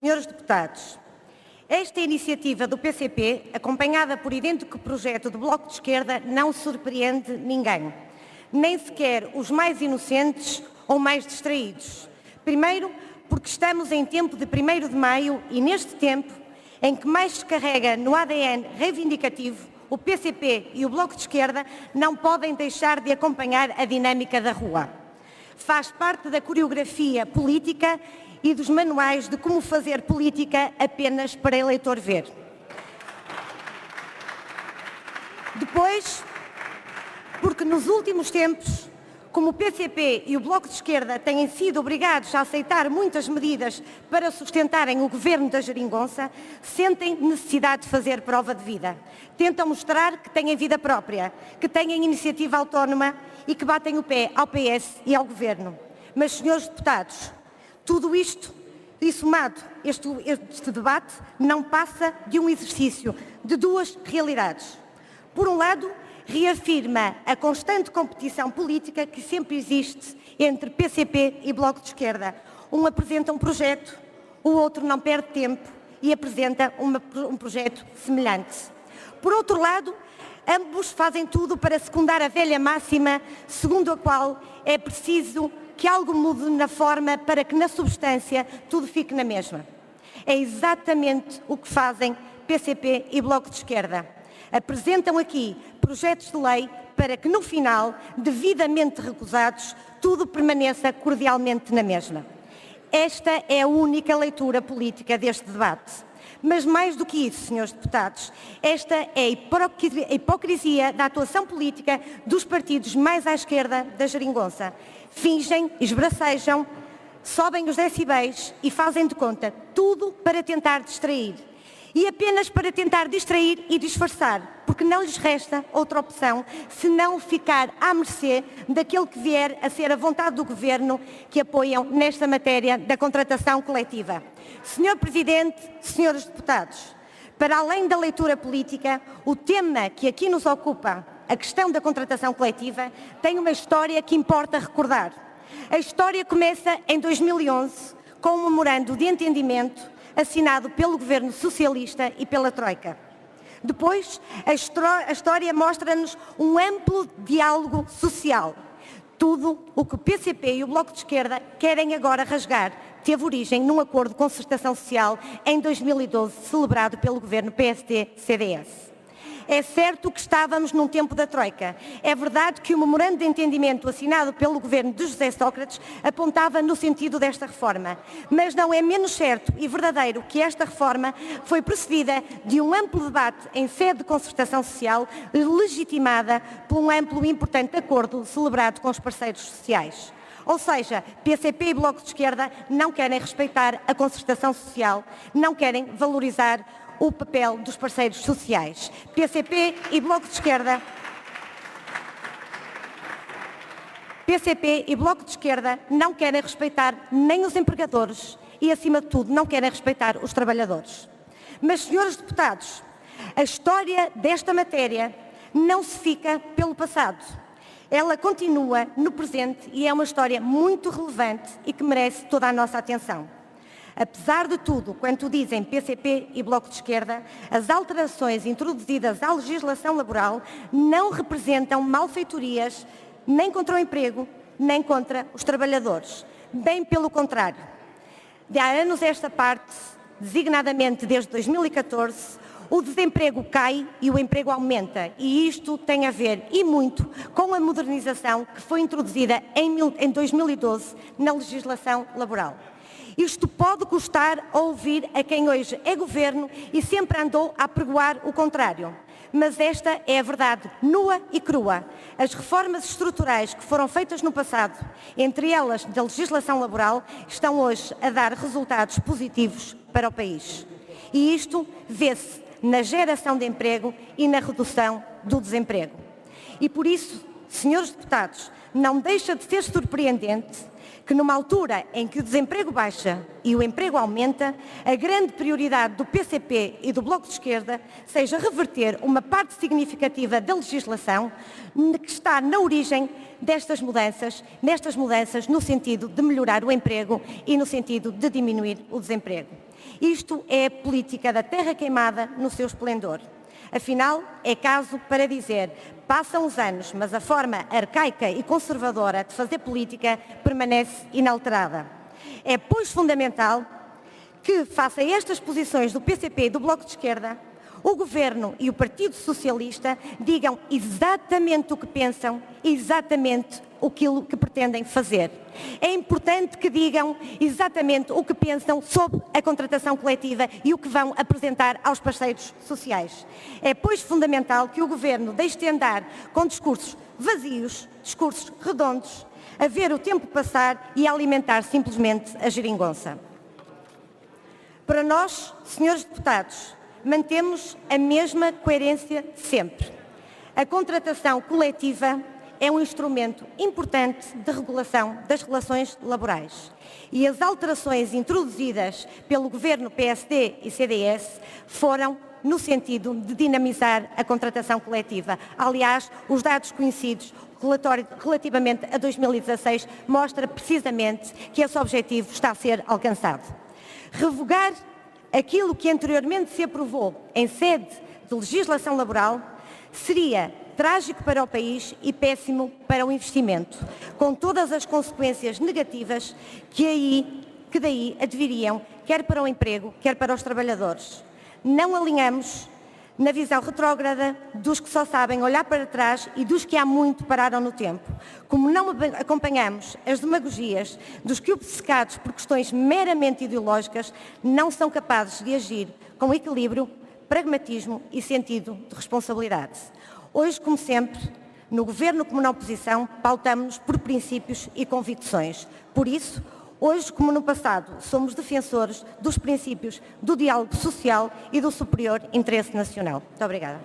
Senhores deputados, esta iniciativa do PCP, acompanhada por idêntico projeto do Bloco de Esquerda, não surpreende ninguém, nem sequer os mais inocentes ou mais distraídos. Primeiro, porque estamos em tempo de 1º de maio e neste tempo, em que mais se carrega no ADN reivindicativo, o PCP e o Bloco de Esquerda não podem deixar de acompanhar a dinâmica da rua. Faz parte da coreografia política e dos manuais de como fazer política apenas para eleitor ver. Depois, porque nos últimos tempos, como o PCP e o Bloco de Esquerda têm sido obrigados a aceitar muitas medidas para sustentarem o governo da Geringonça, sentem necessidade de fazer prova de vida. Tentam mostrar que têm vida própria, que têm iniciativa autónoma e que batem o pé ao PS e ao governo. Mas, senhores deputados, tudo isto e somado, este debate não passa de um exercício de duas realidades. Por um lado, reafirma a constante competição política que sempre existe entre PCP e Bloco de Esquerda. Um apresenta um projeto, o outro não perde tempo e apresenta um projeto semelhante. Por outro lado, ambos fazem tudo para secundar a velha máxima segundo a qual é preciso que algo mude na forma para que na substância tudo fique na mesma. É exatamente o que fazem PCP e Bloco de Esquerda. Apresentam aqui projetos de lei para que no final, devidamente recusados, tudo permaneça cordialmente na mesma. Esta é a única leitura política deste debate. Mas mais do que isso, senhores deputados, esta é a hipocrisia da atuação política dos partidos mais à esquerda da Geringonça. Fingem, esbracejam, sobem os decibéis e fazem de conta tudo para tentar distrair. E apenas para tentar distrair e disfarçar, porque não lhes resta outra opção senão ficar à mercê daquele que vier a ser a vontade do Governo que apoiam nesta matéria da contratação coletiva. Senhor Presidente, senhores deputados, para além da leitura política, o tema que aqui nos ocupa, a questão da contratação coletiva, tem uma história que importa recordar. A história começa em 2011, com um memorando de entendimento assinado pelo Governo Socialista e pela Troika. Depois, a história mostra-nos um amplo diálogo social. Tudo o que o PCP e o Bloco de Esquerda querem agora rasgar teve origem num acordo de concertação social em 2012, celebrado pelo Governo PSD-CDS. É certo que estávamos num tempo da Troika. É verdade que o memorando de entendimento assinado pelo Governo de José Sócrates apontava no sentido desta reforma. Mas não é menos certo e verdadeiro que esta reforma foi precedida de um amplo debate em sede de concertação social, legitimada por um amplo e importante acordo celebrado com os parceiros sociais. Ou seja, PCP e Bloco de Esquerda não querem respeitar a concertação social, não querem valorizar o papel dos parceiros sociais. PCP e Bloco de Esquerda não querem respeitar nem os empregadores e, acima de tudo, não querem respeitar os trabalhadores. Mas, senhores deputados, a história desta matéria não se fica pelo passado. Ela continua no presente e é uma história muito relevante e que merece toda a nossa atenção. Apesar de tudo quanto dizem PCP e Bloco de Esquerda, as alterações introduzidas à legislação laboral não representam malfeitorias nem contra o emprego, nem contra os trabalhadores. Bem pelo contrário. De há anos esta parte, designadamente desde 2014, o desemprego cai e o emprego aumenta. E isto tem a ver, e muito, com a modernização que foi introduzida em 2012 na legislação laboral. Isto pode custar a ouvir a quem hoje é governo e sempre andou a apregoar o contrário. Mas esta é a verdade nua e crua. As reformas estruturais que foram feitas no passado, entre elas da legislação laboral, estão hoje a dar resultados positivos para o país. E isto vê-se na geração de emprego e na redução do desemprego. E por isso, senhores deputados, não deixa de ser surpreendente que numa altura em que o desemprego baixa e o emprego aumenta, a grande prioridade do PCP e do Bloco de Esquerda seja reverter uma parte significativa da legislação que está na origem nestas mudanças no sentido de melhorar o emprego e no sentido de diminuir o desemprego. Isto é a política da terra queimada no seu esplendor. Afinal, é caso para dizer, passam os anos, mas a forma arcaica e conservadora de fazer política permanece inalterada. É, pois, fundamental que, face a estas posições do PCP e do Bloco de Esquerda, o Governo e o Partido Socialista digam exatamente o que pensam, exatamente aquilo que pretendem fazer. É importante que digam exatamente o que pensam sobre a contratação coletiva e o que vão apresentar aos parceiros sociais. É, pois, fundamental que o Governo deixe de andar com discursos vazios, discursos redondos, a ver o tempo passar e a alimentar simplesmente a geringonça. Para nós, senhores deputados, mantemos a mesma coerência de sempre. A contratação coletiva é um instrumento importante de regulação das relações laborais. E as alterações introduzidas pelo Governo PSD e CDS foram no sentido de dinamizar a contratação coletiva. Aliás, os dados conhecidos, o relatório relativamente a 2016, mostra precisamente que esse objetivo está a ser alcançado. Revogar aquilo que anteriormente se aprovou em sede de legislação laboral seria trágico para o país e péssimo para o investimento, com todas as consequências negativas que daí adviriam, quer para o emprego, quer para os trabalhadores. Não alinhamos na visão retrógrada dos que só sabem olhar para trás e dos que há muito pararam no tempo. Como não acompanhamos as demagogias dos que, obcecados por questões meramente ideológicas, não são capazes de agir com equilíbrio, pragmatismo e sentido de responsabilidade. Hoje, como sempre, no Governo como na oposição, pautamos-nos por princípios e convicções. Por isso, hoje, como no passado, somos defensores dos princípios do diálogo social e do superior interesse nacional. Muito obrigada.